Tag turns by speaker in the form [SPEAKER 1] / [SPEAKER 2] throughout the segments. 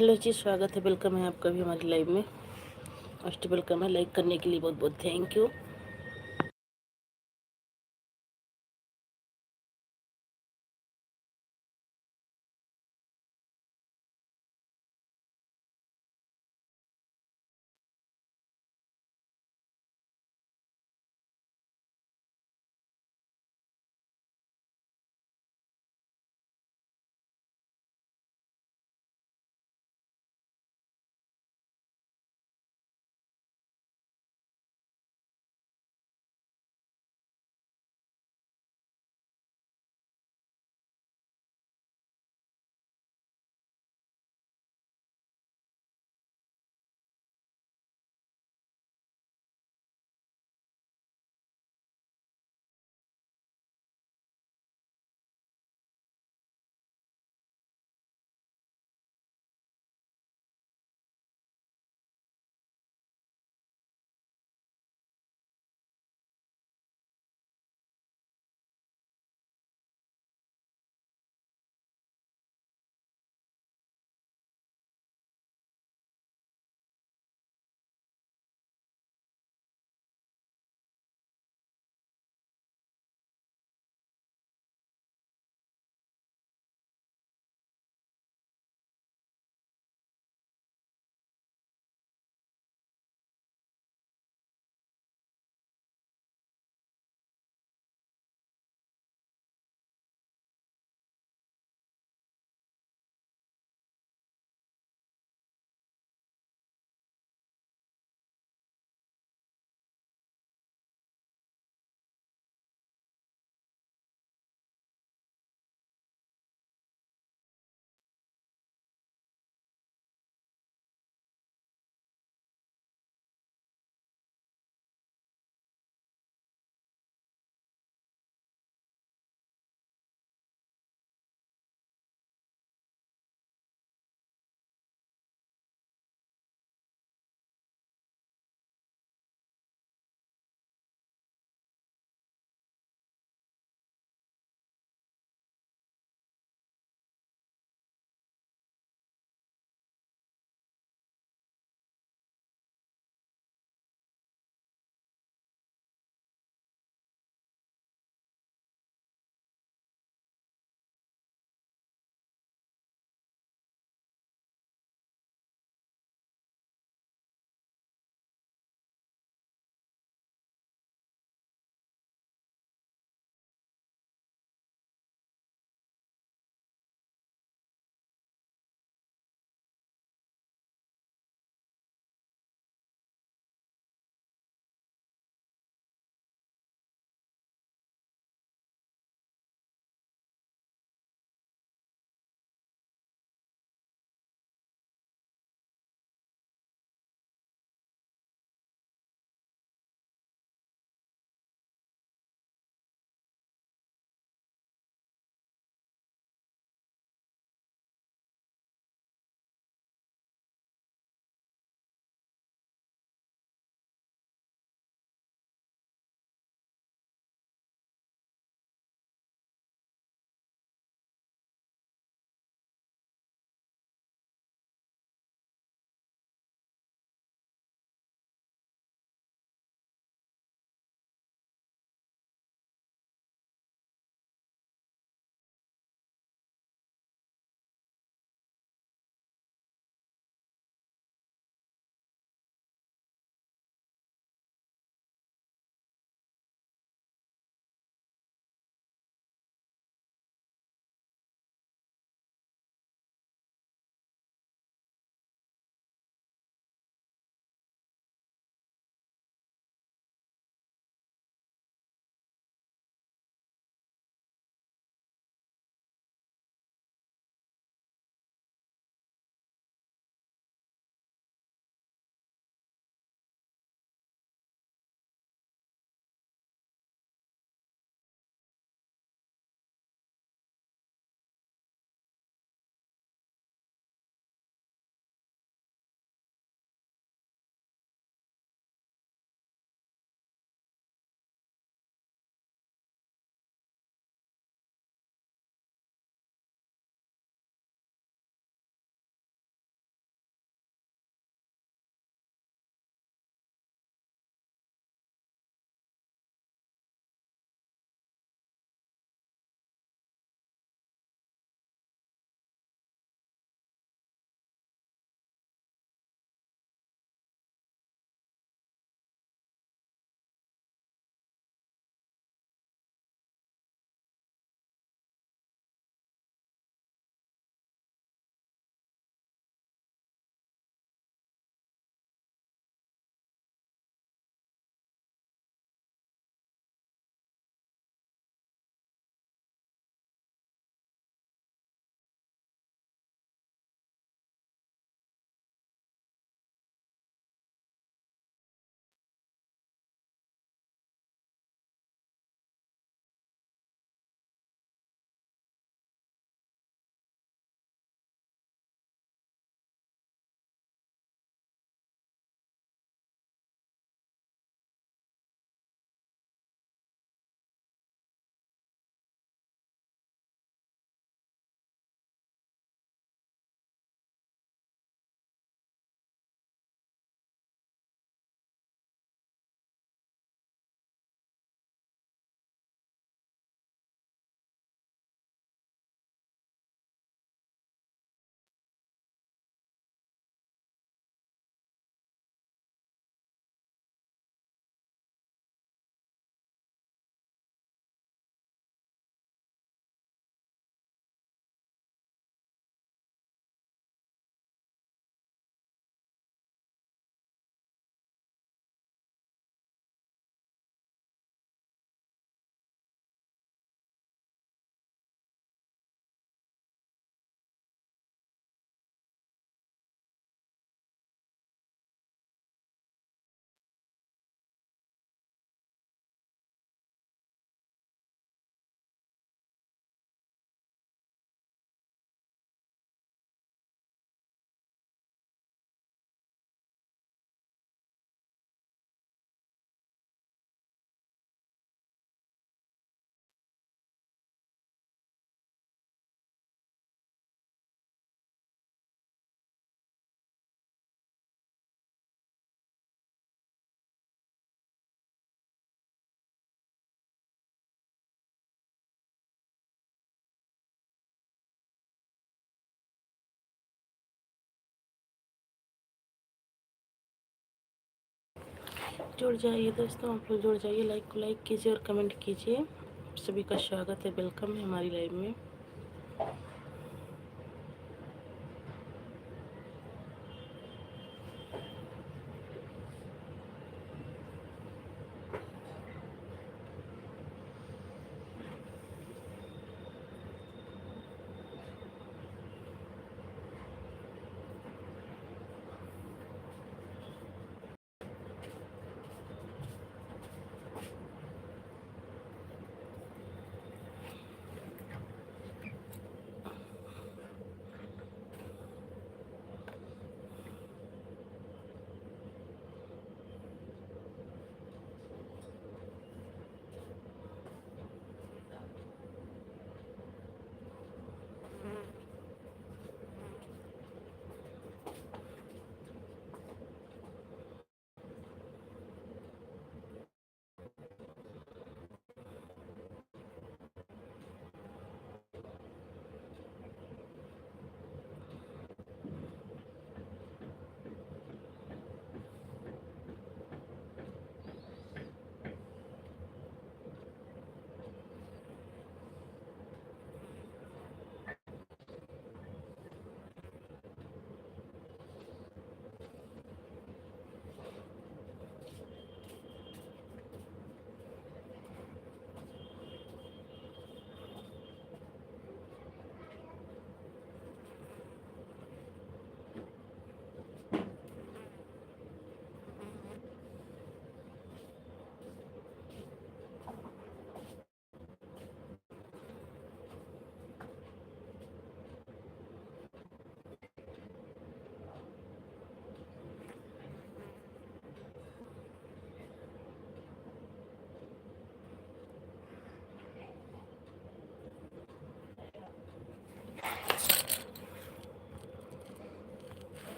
[SPEAKER 1] Hello जी, स्वागत है, welcome है आपका भी हमारी लाइव में। फर्स्ट वेलकम है, लाइक करने के लिए बहुत बहुत थैंक यू। जुड़ जाइए दोस्तों, आप लोग जुड़ जाइए, लाइक को लाइक कीजिए और कमेंट कीजिए। सभी का स्वागत है, वेलकम है हमारी लाइव में।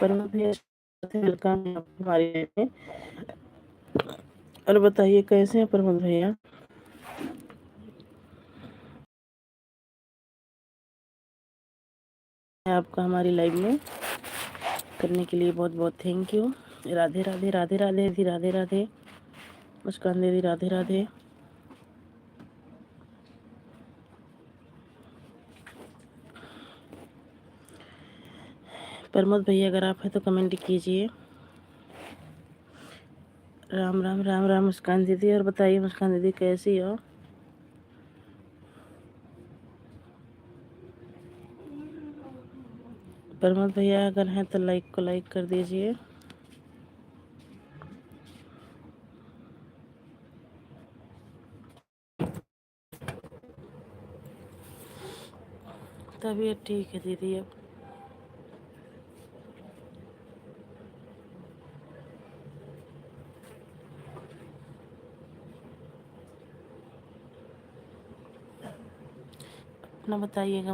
[SPEAKER 1] परमत भैया वेलकम है आपको हमारे लाइफ में। और बताइए कैसे हैं परमत भैया। आपका हमारी लाइव में करने के लिए बहुत बहुत थैंक यू। राधे राधे राधे राधे दी राधे राधे। मुस्कान दीदी राधे राधे। प्रमोद भैया अगर आप हैं तो कमेंट कीजिए। राम राम राम राम मुस्कान दीदी। और बताइए मुस्कान दीदी कैसी हो। प्रमोद भैया अगर हैं तो लाइक को लाइक कर दीजिए। तबीयत ठीक है दीदी अब। अपना बताइएगा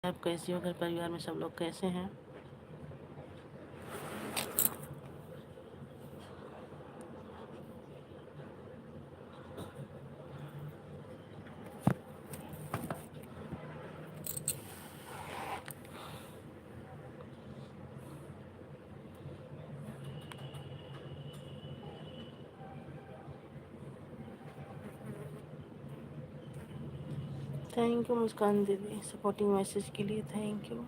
[SPEAKER 1] आप कैसी हो, घर परिवार में सब लोग कैसे हैं। थैंक यू मुस्कान दीदी सपोर्टिंग मैसेज के लिए थैंक यू।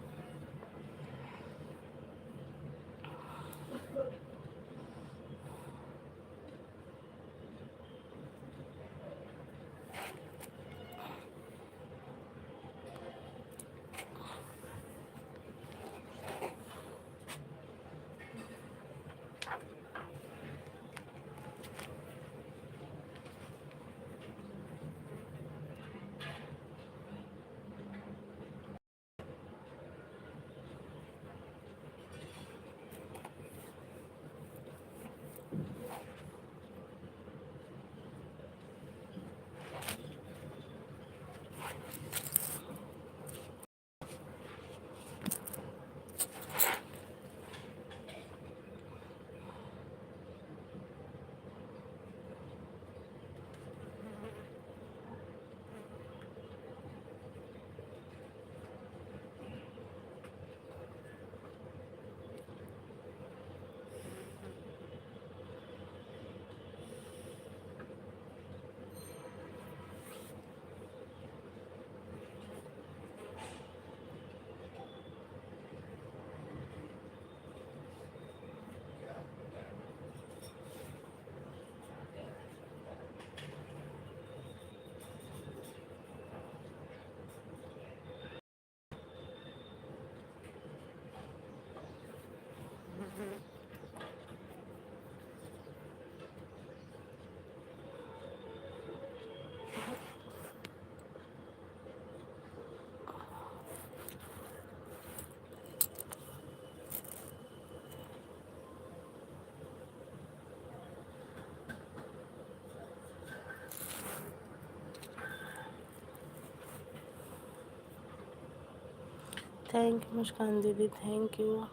[SPEAKER 1] थैंक यू मुस्कान दीदी थैंक यू।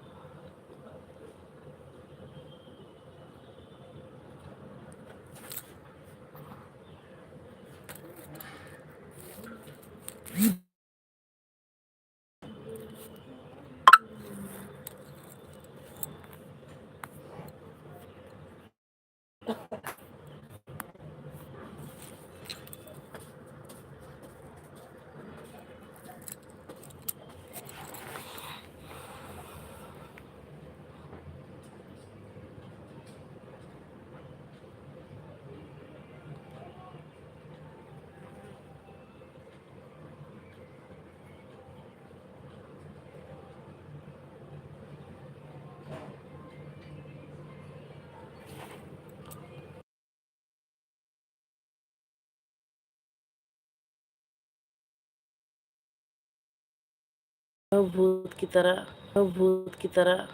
[SPEAKER 1] भूत की तरह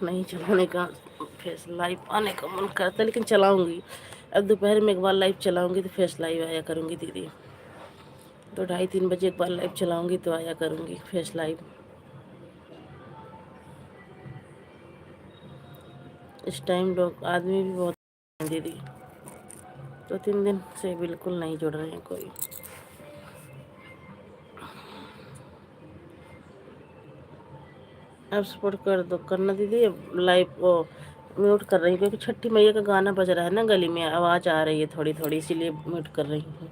[SPEAKER 1] नहीं चलाने का फेस लाइव आने का मन करता है, लेकिन चलाऊंगी। अब दोपहर में एक बार लाइव चलाऊंगी तो फेस लाइव आया करूंगी दीदी। तो 2:30-3 बजे एक बार लाइव चलाऊंगी तो आया करूंगी फेस लाइव। इस टाइम लोग आदमी भी बहुत हैं दीदी। 2-3 दिन से बिल्कुल नहीं जुड़ रहे हैं कोई। आप सपोर्ट कर दो, करना दीदी। अब लाइव वो म्यूट कर रही हूँ क्योंकि छठी मैया का गाना बज रहा है ना, गली में आवाज़ आ रही है थोड़ी थोड़ी, इसीलिए म्यूट कर रही हूँ।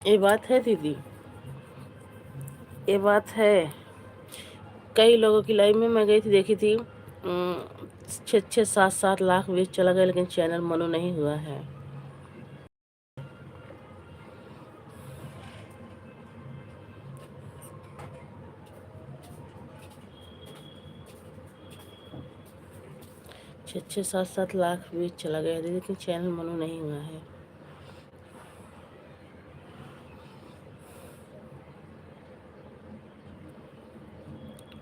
[SPEAKER 1] ये बात है दीदी, ये बात है। कई लोगों की लाइव में मैं गई थी, देखी थी 6-7 लाख व्यूज चला गया, लेकिन चैनल मनो नहीं हुआ है। 6-7 लाख व्यूज चला गया दीदी, लेकिन चैनल मनो नहीं हुआ है।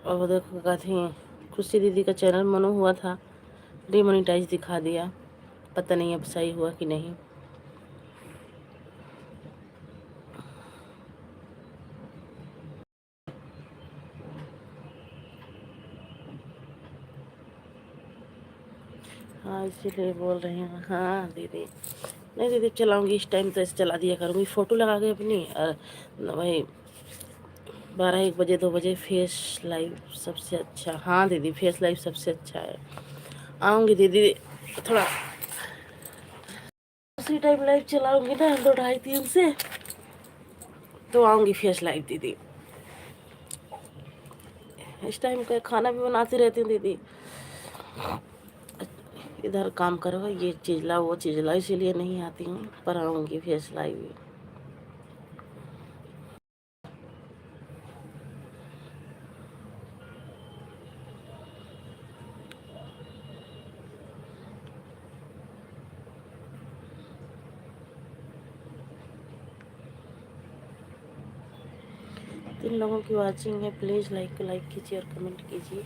[SPEAKER 1] और वो देखो कहती खुशी दीदी का चैनल मनो हुआ था, डीमोनेटाइज दिखा दिया। पता नहीं अब सही हुआ कि नहीं। हाँ इसीलिए बोल रही हूँ। हाँ दीदी, नहीं दीदी चलाऊंगी, इस टाइम तो ऐसे चला दिया करूँगी, फ़ोटो लगा के अपनी। और वही 12-1 बजे 2 बजे फेस लाइव सबसे अच्छा। हाँ दीदी, फेस लाइव सबसे अच्छा है। आऊँगी दीदी, थोड़ा उसी टाइम लाइव चलाऊँगी ना 2 ढाई 3 से, तो आऊँगी फेस लाइव दीदी। इस टाइम का खाना भी बनाती रहती हूँ दीदी, इधर काम करो, ये चीज़ लाओ वो चीज़ लाओ, इसीलिए नहीं आती हूँ, पर आऊँगी फेस लाइव। 3 लोगों की वॉचिंग है, प्लीज़ लाइक कीजिए और कमेंट कीजिए।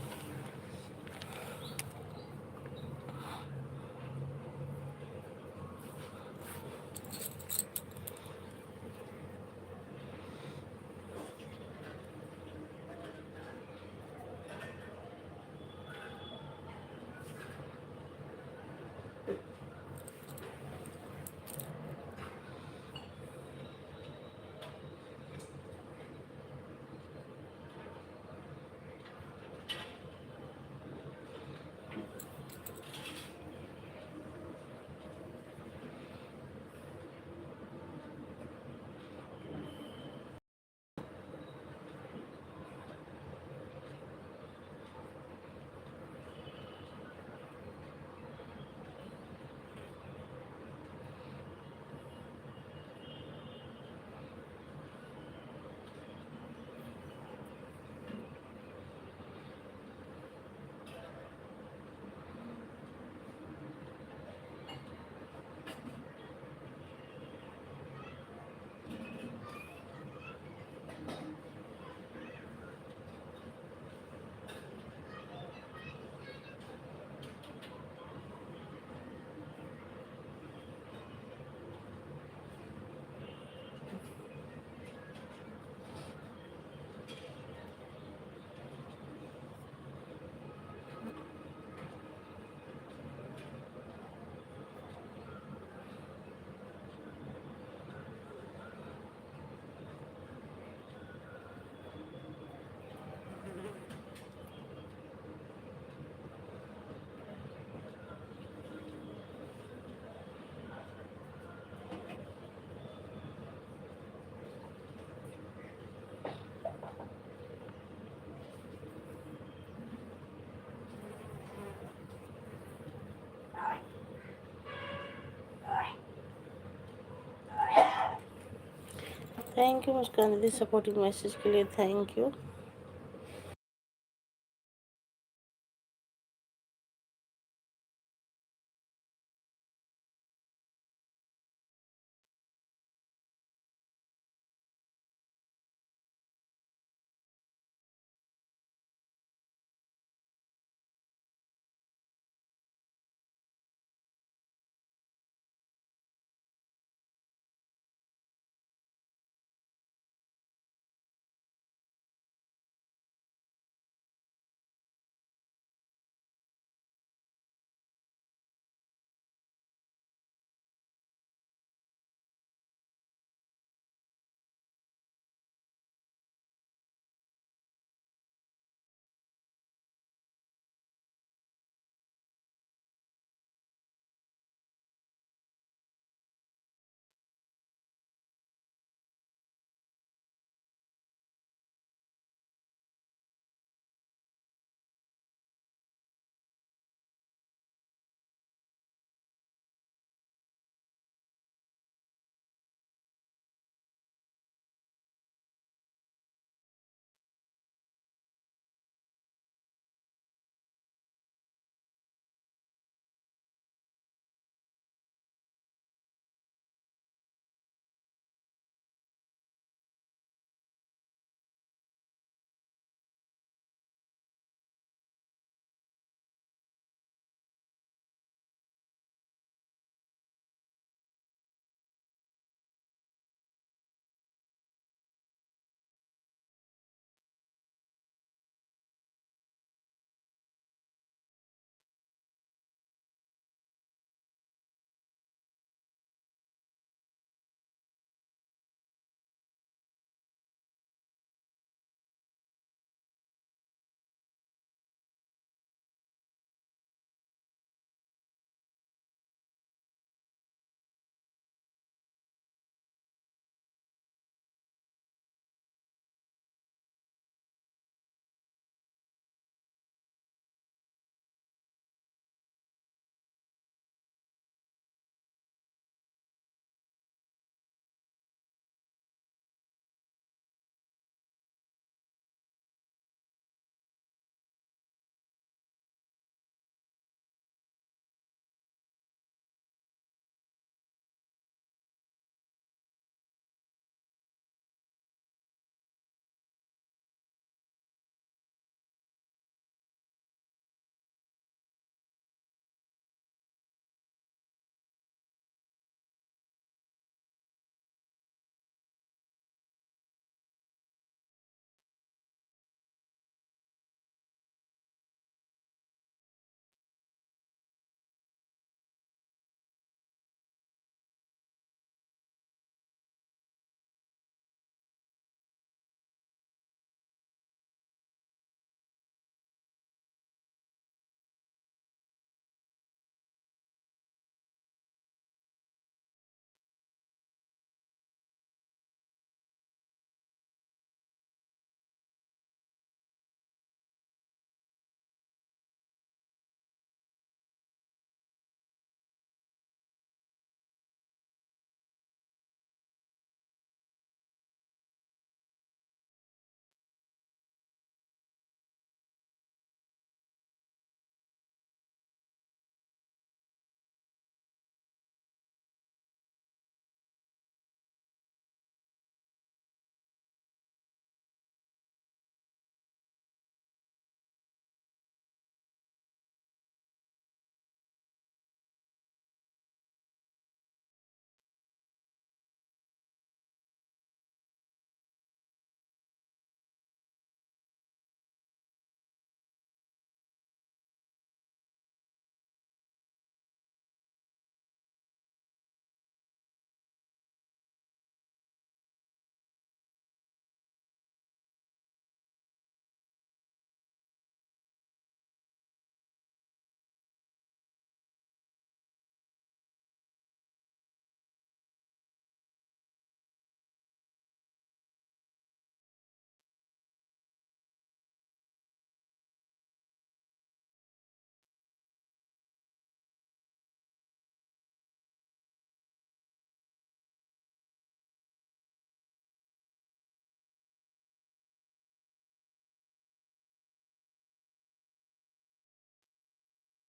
[SPEAKER 1] थैंक यू मुस्कान दीदी, सपोर्टिंग मैसेज के लिए थैंक यू।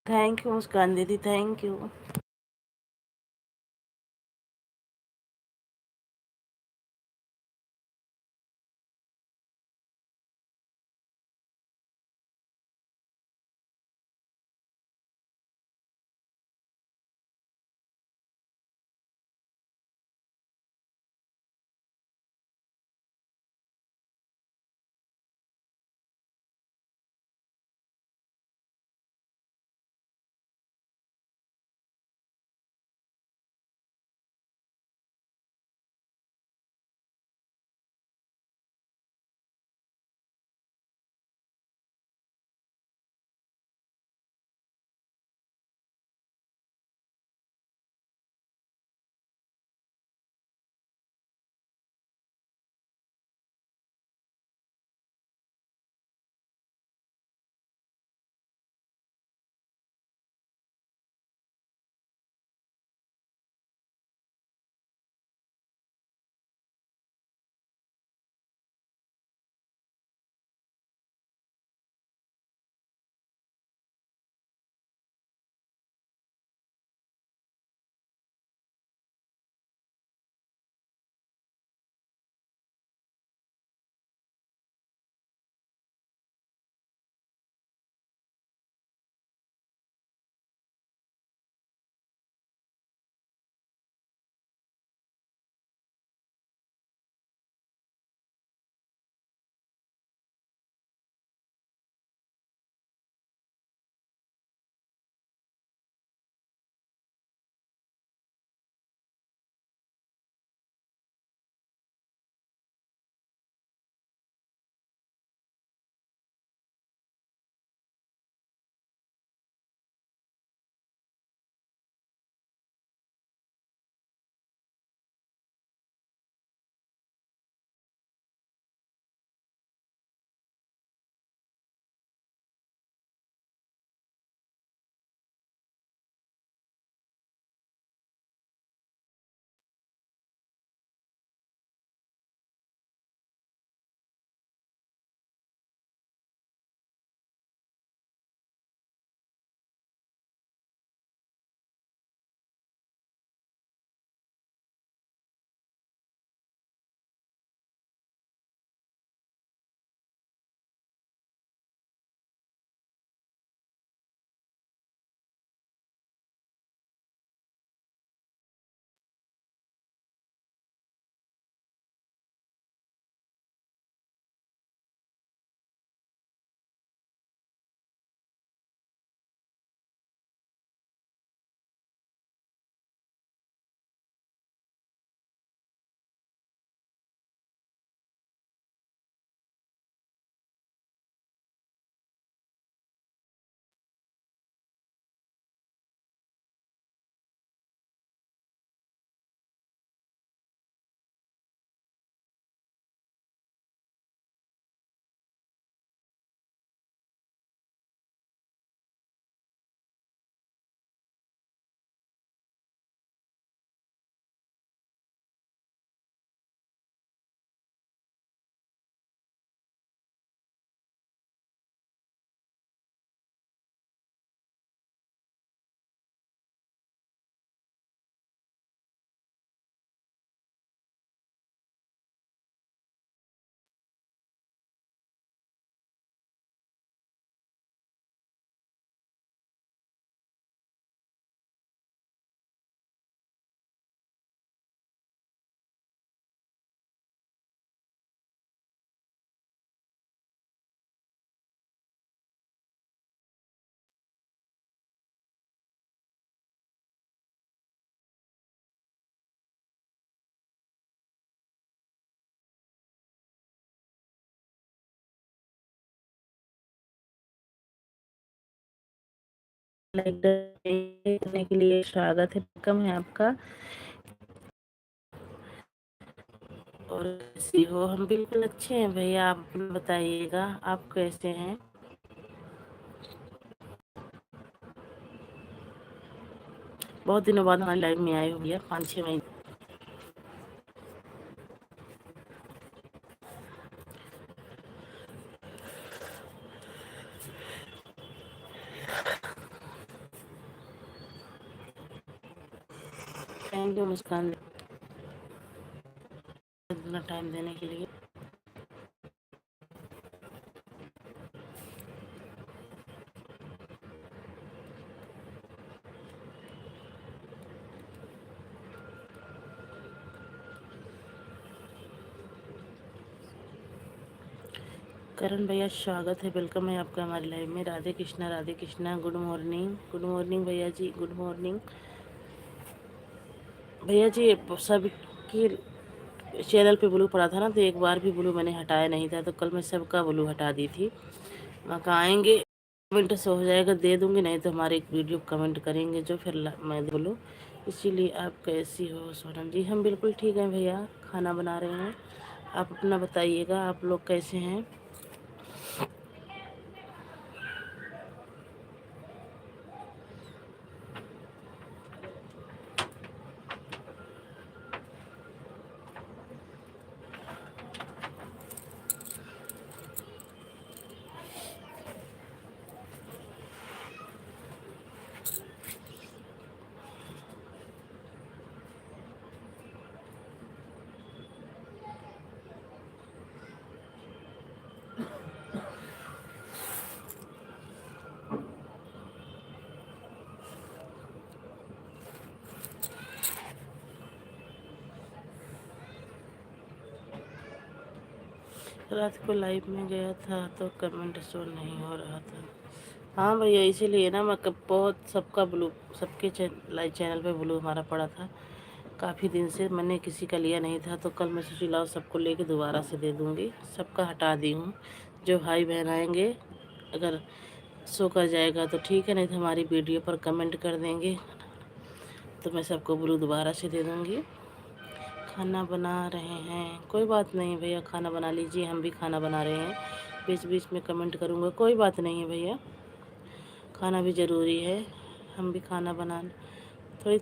[SPEAKER 1] थैंक यू मुस्कान दीदी, थैंक यू। लाइक करने के लिए स्वागत है, वेलकम है आपका। और कैसी हो? हम बिल्कुल अच्छे हैं भैया, आप बताइएगा आप कैसे हैं? बहुत दिनों बाद हमारी लाइफ में आए हो भैया, 5-6 महीने। थैंक यू मुस्कान, इतना टाइम देने के लिए। करण भैया स्वागत है, वेलकम है आपका हमारे लाइव में। Radhe Krishna, Radhe Krishna, good morning, good morning भैया जी, गुड मॉर्निंग भैया जी। सबकी चैनल पे ब्लू पड़ा था ना, तो एक बार भी ब्लू मैंने हटाया नहीं था, तो कल मैं सबका ब्लू हटा दी थी। वहाँ का आएंगे कमेंट से हो जाएगा, दे दूँगी, नहीं तो हमारे एक वीडियो कमेंट करेंगे जो फिर मैं बोलूँ। इसीलिए आप कैसी हो सोनम जी? हम बिल्कुल ठीक हैं भैया, खाना बना रहे हैं। आप अपना बताइएगा, आप लोग कैसे हैं? रात को लाइव में गया था तो कमेंट शो नहीं हो रहा था। हाँ भैया, इसीलिए ना मैं बहुत सबका ब्लू, सबके लाइव चैनल पे ब्लू हमारा पड़ा था काफ़ी दिन से। मैंने किसी का लिया नहीं था, तो कल मैं सोची लाओ सबको लेके दोबारा से दे दूँगी। सबका हटा दी हूँ। जो भाई बहन आएंगे, अगर शो कर जाएगा तो ठीक है, नहीं तो हमारी वीडियो पर कमेंट कर देंगे तो मैं सबको ब्लू दोबारा से दे दूँगी। खाना बना रहे हैं, कोई बात नहीं भैया, खाना बना लीजिए, हम भी खाना बना रहे हैं। बीच बीच में कमेंट करूँगा, कोई बात नहीं है भैया, खाना भी ज़रूरी है, हम भी खाना बना थोड़ी।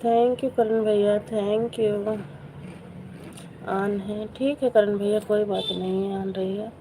[SPEAKER 1] थैंक यू करण भैया, थैंक यू। ऑन है, ठीक है करण भैया, कोई बात नहीं है, ऑन रही है।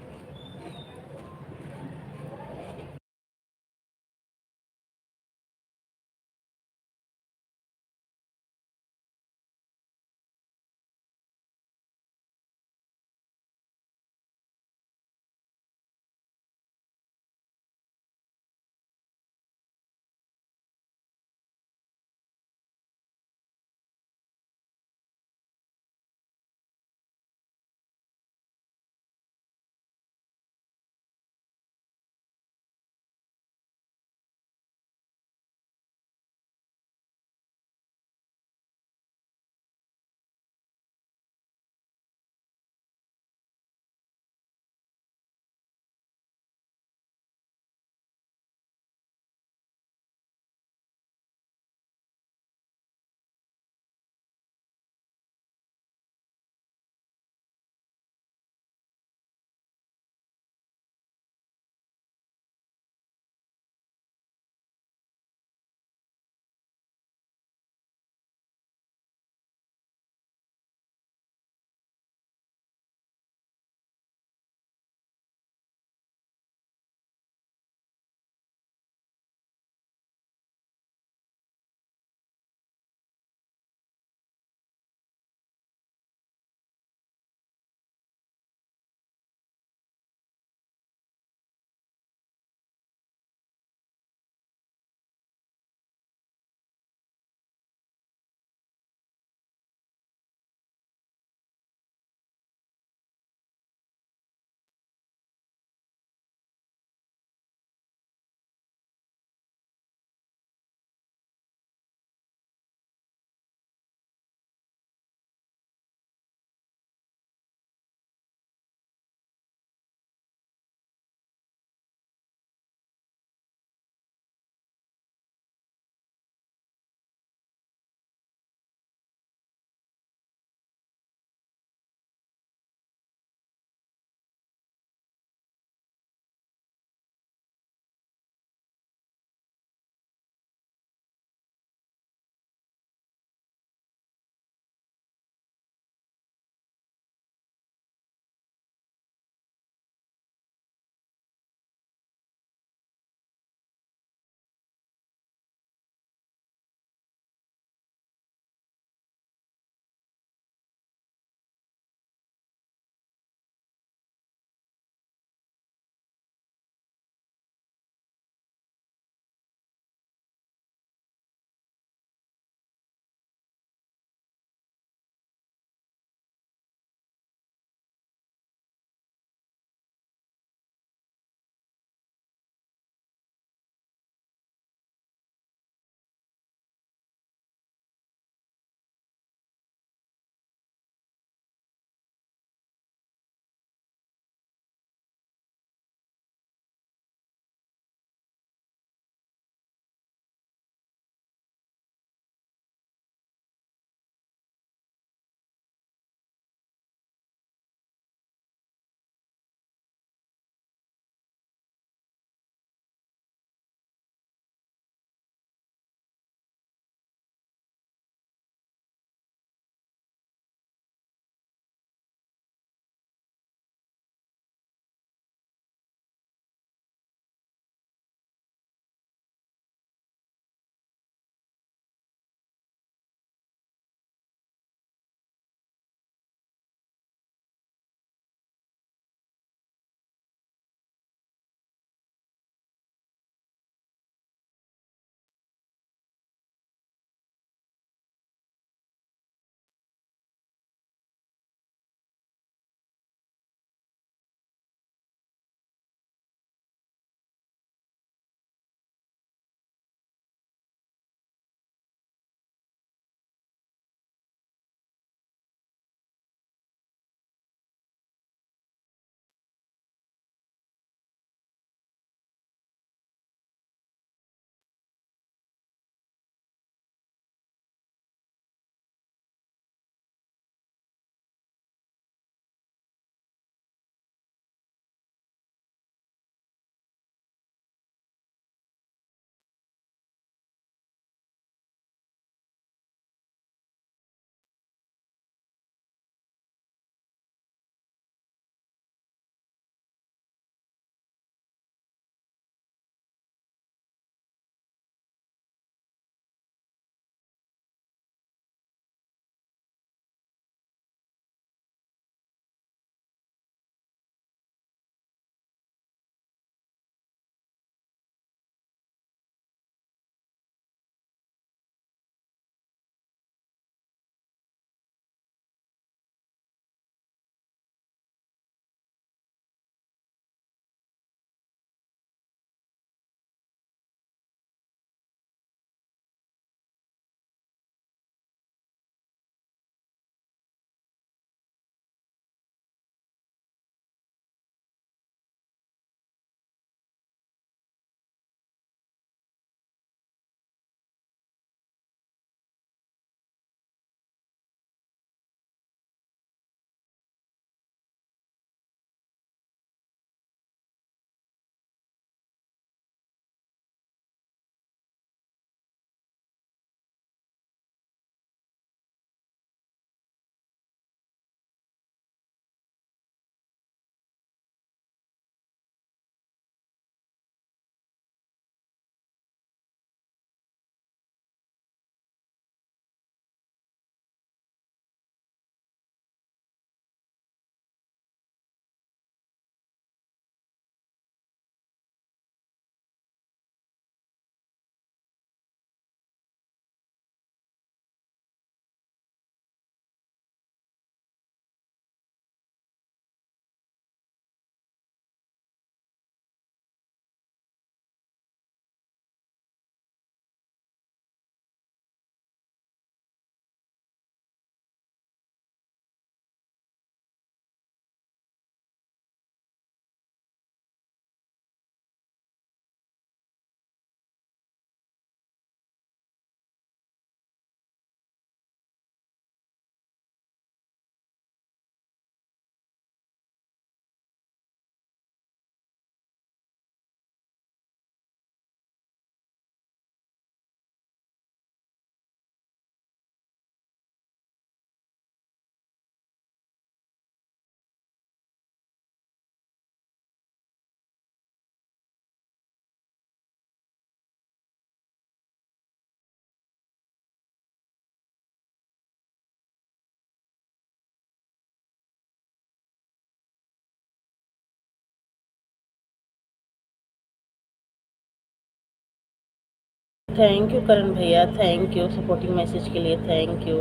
[SPEAKER 1] थैंक यू करण भैया, थैंक यू सपोर्टिंग मैसेज के लिए, थैंक यू।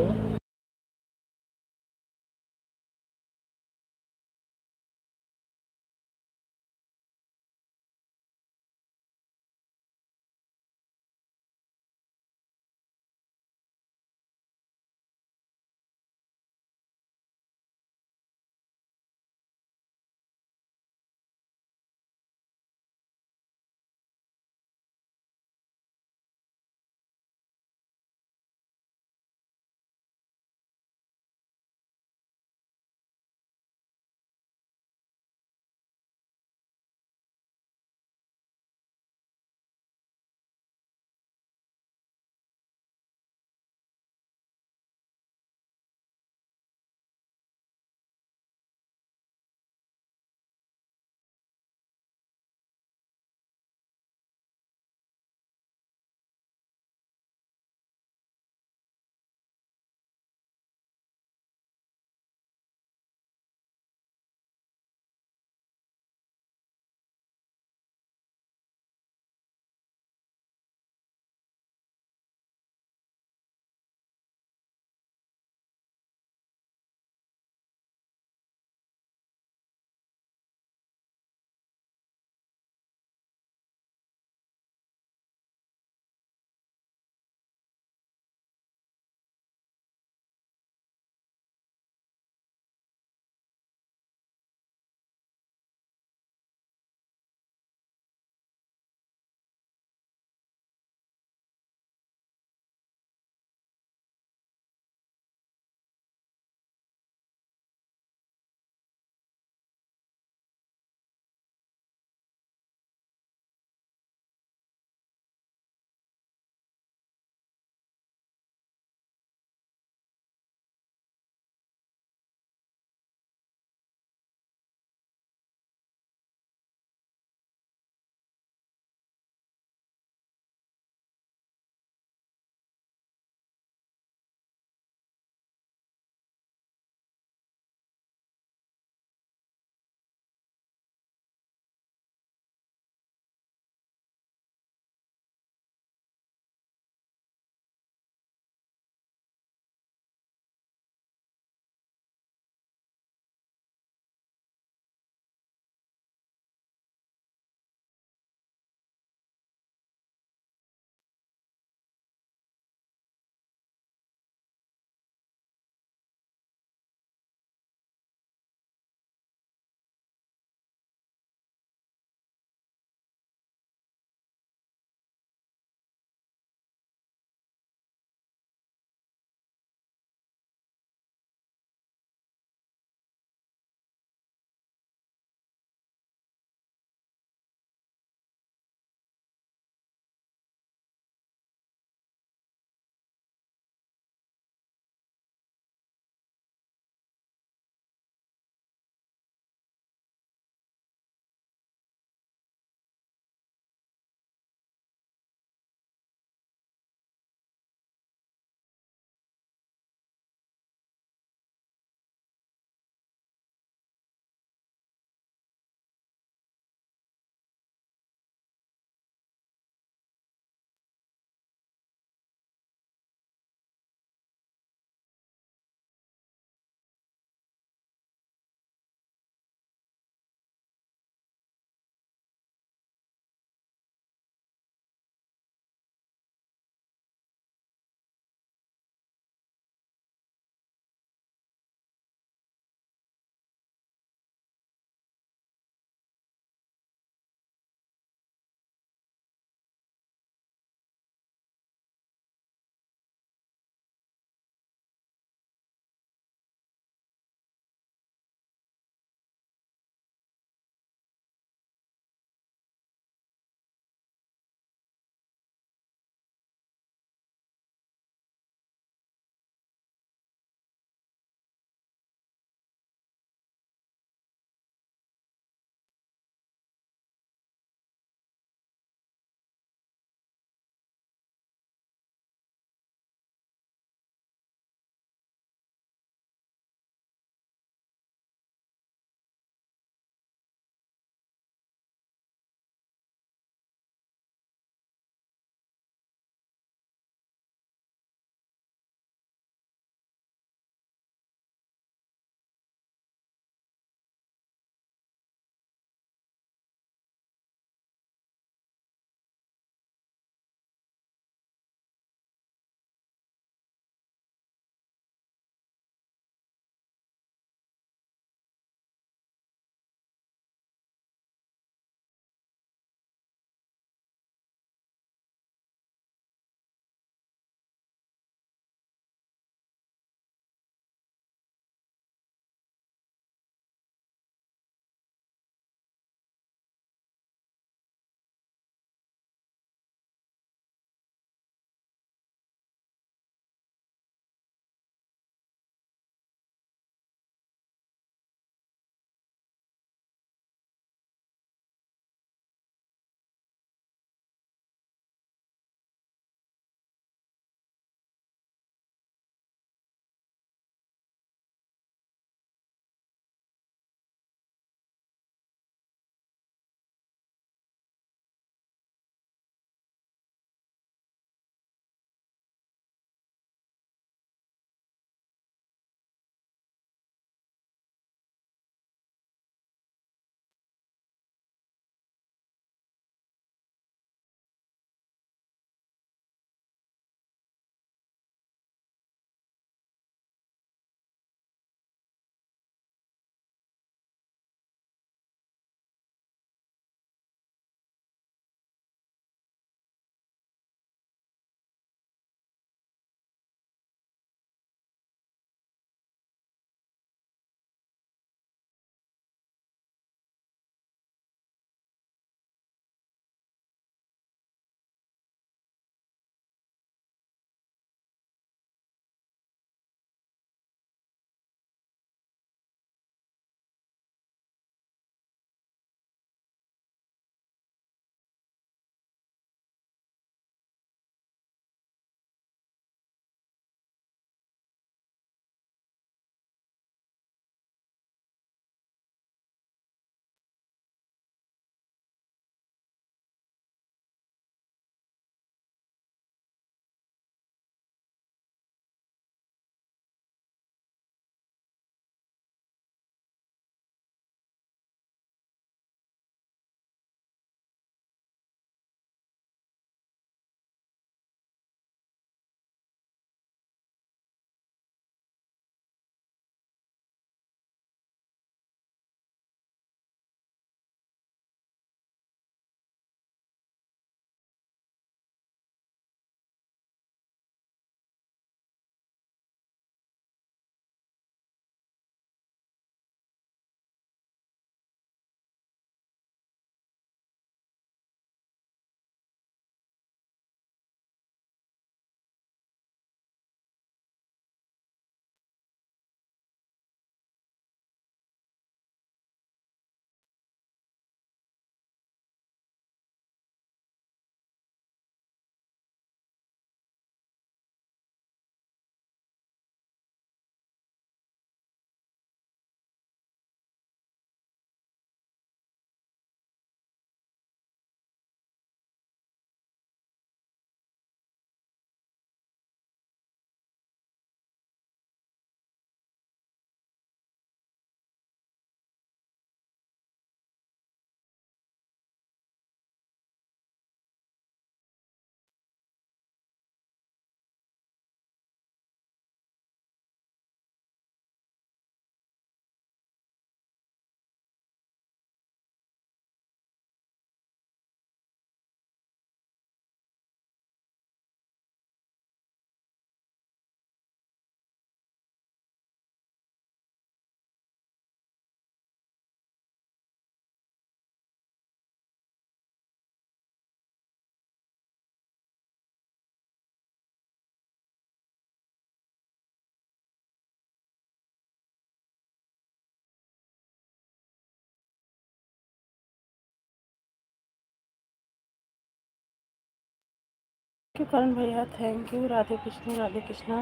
[SPEAKER 1] यू करण भैया, thank you. Radhe Krishna, Radhe Krishna,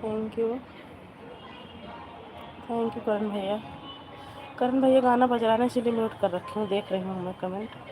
[SPEAKER 1] thank you, thank you Karan भैया। करण भैया गाना बज रहा है इसलिए म्यूट कर रखी हूँ, देख रही हूँ मैं कमेंट।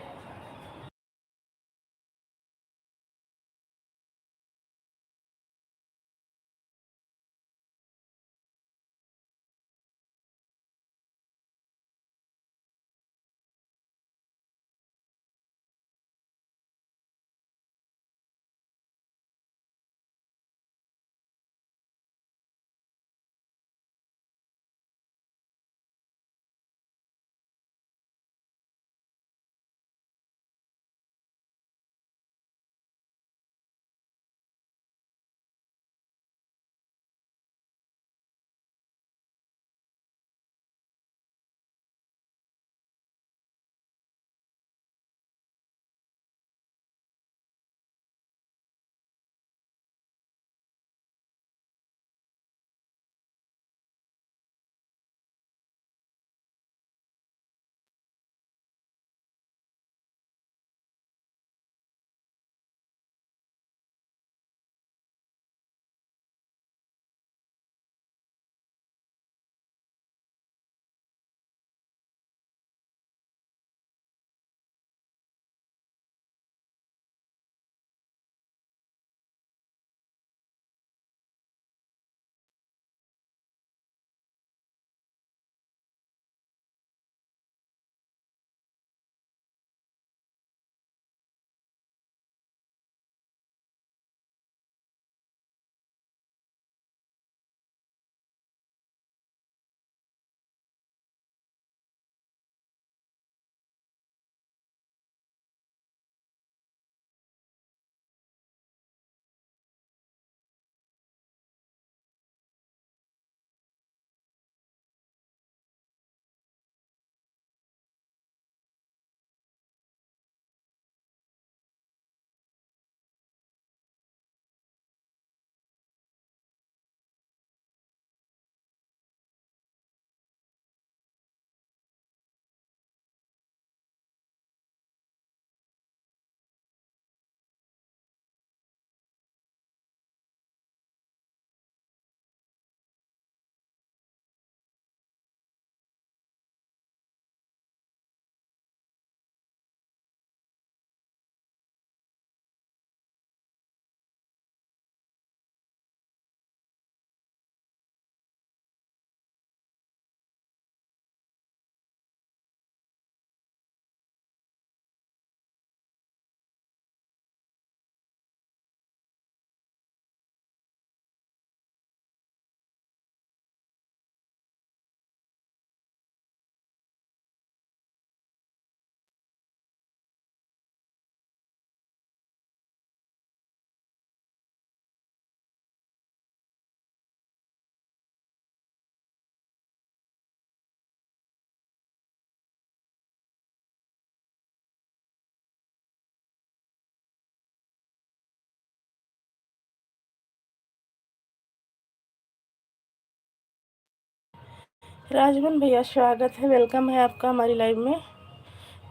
[SPEAKER 1] राजवन भैया स्वागत है, वेलकम है आपका हमारी लाइव में।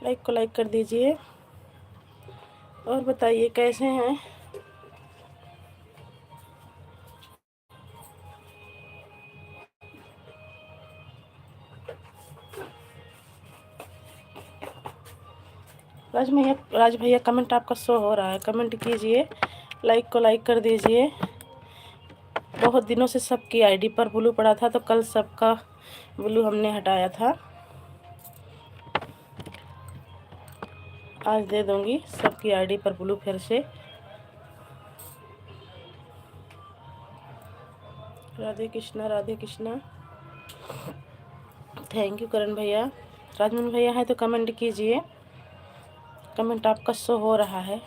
[SPEAKER 1] लाइक को लाइक कर दीजिए और बताइए कैसे हैं। राज भैया कमेंट आपका शो हो रहा है, कमेंट कीजिए, लाइक को लाइक कर दीजिए। बहुत दिनों से सबकी आईडी पर ब्लू पड़ा था तो कल सबका ब्लू हमने हटाया था, आज दे दूंगी सबकी आईडी पर ब्लू फिर से। राधे कृष्णा, राधे कृष्णा, थैंक यू करण भैया। राजमन भैया है तो कमेंट कीजिए, कमेंट आपका शो हो रहा है।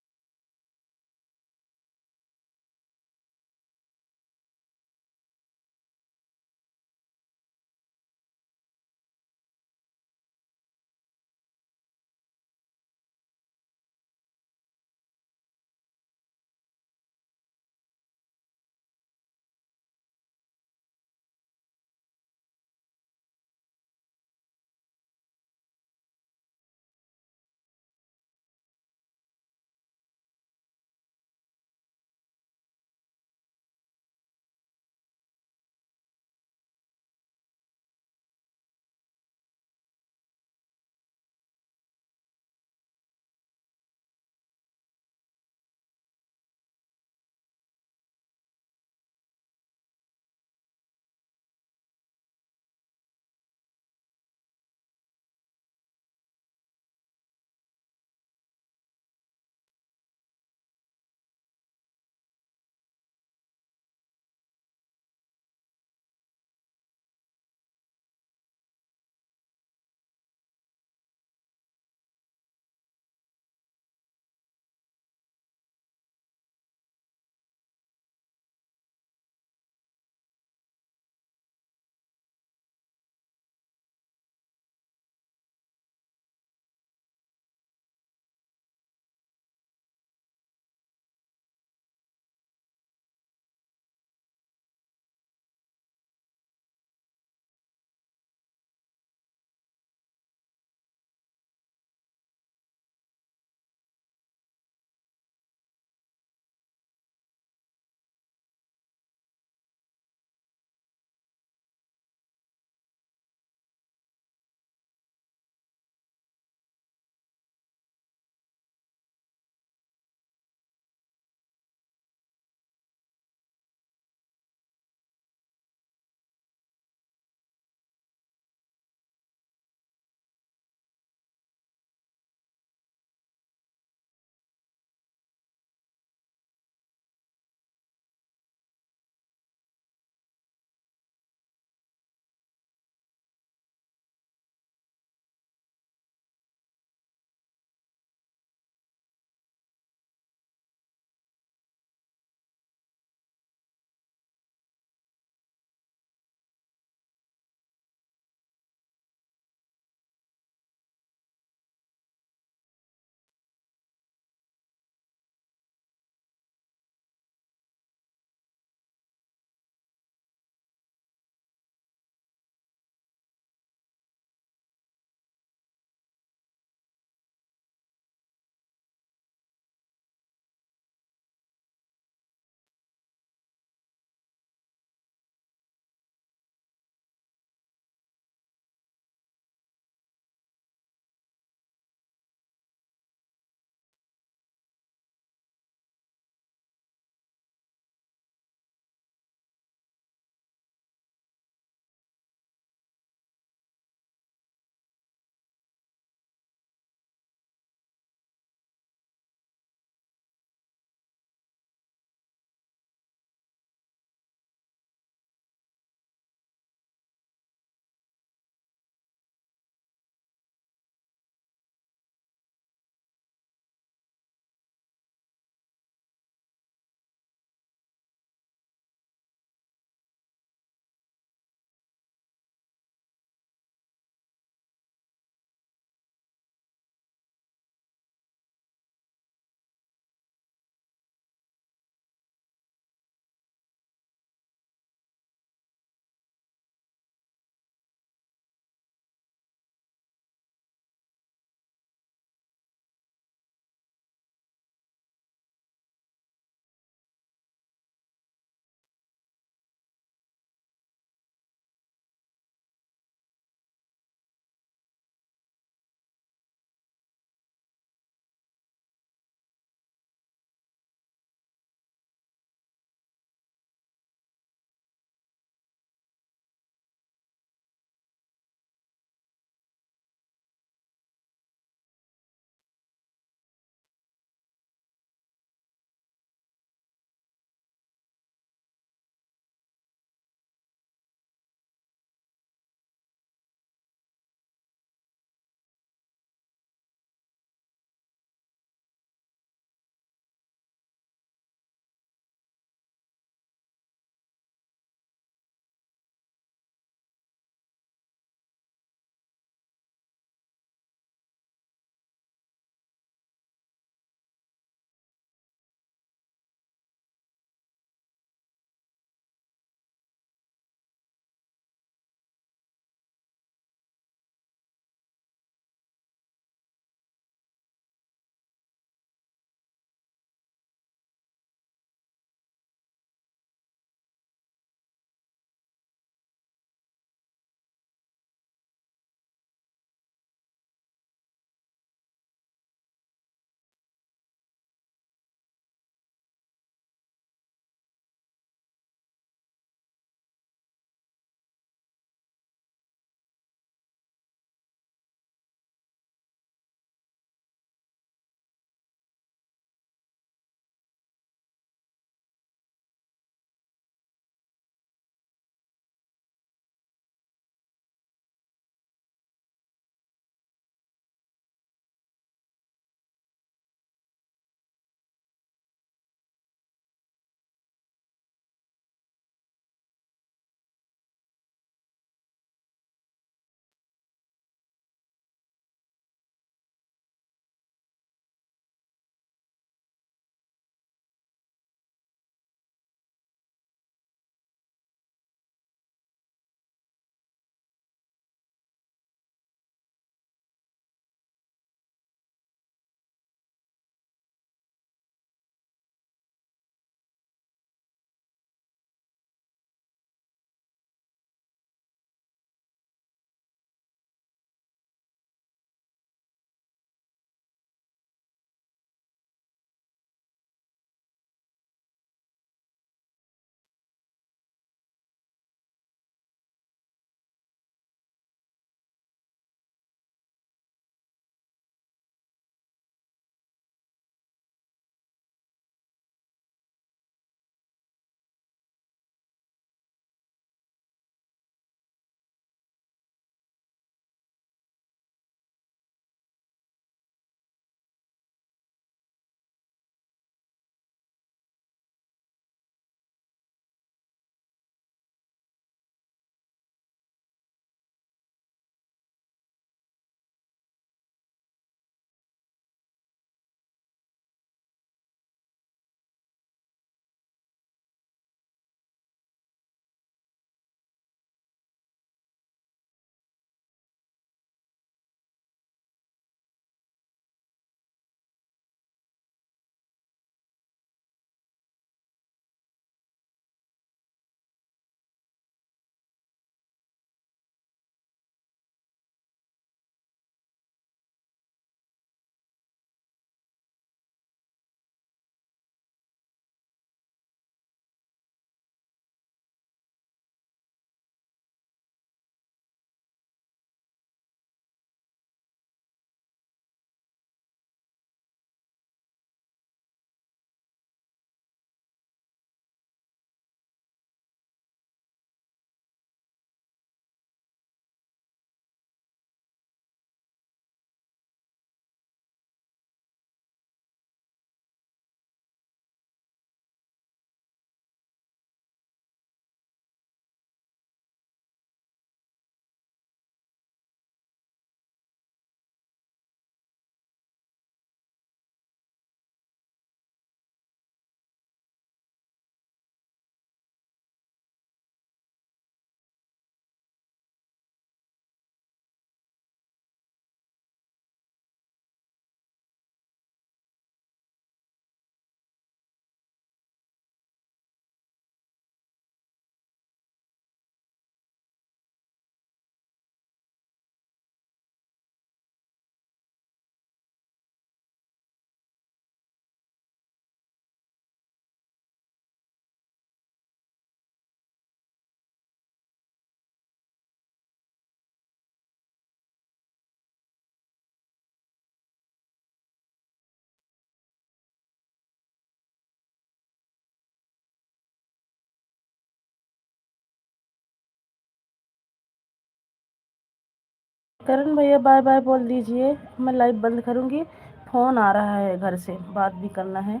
[SPEAKER 1] करण भैया बाय बाय बोल दीजिए, मैं लाइव बंद करूँगी, फ़ोन आ रहा है घर से, बात भी करना है।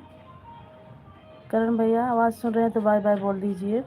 [SPEAKER 1] करण भैया आवाज़ सुन रहे हैं तो बाय बाय बोल दीजिए।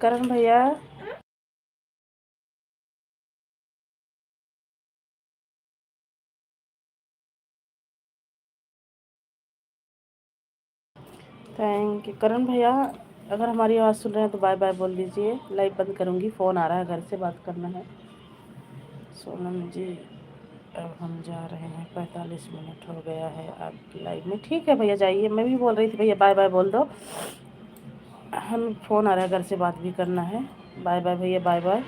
[SPEAKER 1] करण भैया थैंक यू। करण भैया अगर हमारी आवाज़ सुन रहे हैं तो बाय बाय बोल दीजिए, लाइव बंद करूँगी, फ़ोन आ रहा है घर से, बात करना है। सोनम जी अब हम जा रहे हैं, 45 मिनट हो गया है आपकी लाइव में। ठीक है भैया जाइए, मैं भी बोल रही थी भैया बाय बाय बोल दो, हम फ़ोन आ रहा है घर से, बात भी करना है। बाय बाय भैया, बाय बाय।